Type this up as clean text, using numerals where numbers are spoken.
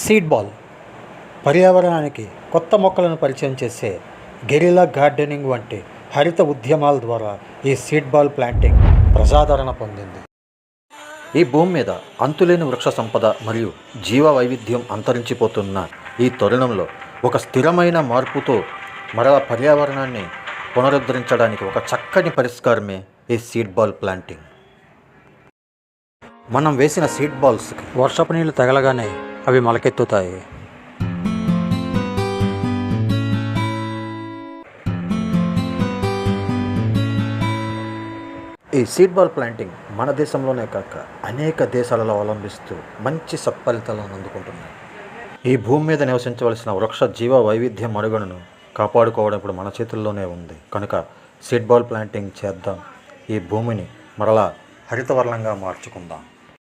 Seed ball పర్యావరణానికి కొత్త మొక్కలను పరిచయం చేసే గెరిల్లా గార్డెనింగ్ వంటి హరిత ఉద్యమాల ద్వారా ఈ సీడ్ బాల్ ప్లాంటింగ్ ప్రజాదరణ పొందింది. ఈ భూమి మీద అంతులేని వృక్ష సంపద మరియు జీవ వైవిధ్యం అంతరించిపోతున్న ఈ తరుణంలో ఒక స్థిరమైన మార్పుతో మరలా పర్యావరణాన్ని పునరుద్ధరించడానికి ఒక చక్కని పరిష్కారమే ఈ సీడ్ బాల్ ప్లాంటింగ్. మనం వేసిన సీడ్ బాల్స్కి వర్షపు నీళ్ళు తగలగానే అవి మొలకెత్తుతాయి. ఈ సీడ్ బాల్ ప్లాంటింగ్ మన దేశంలోనే కాక అనేక దేశాలలో అవలంబిస్తూ మంచి సత్ఫలితాలను అందుకుంటున్నాయి. ఈ భూమి మీద నివసించవలసిన వృక్ష జీవ వైవిధ్య మనుగడను కాపాడుకోవడం ఇప్పుడు మన చేతుల్లోనే ఉంది. కనుక సీడ్ బాల్ ప్లాంటింగ్ చేద్దాం, ఈ భూమిని మరలా హరితవర్ణంగా మార్చుకుందాం.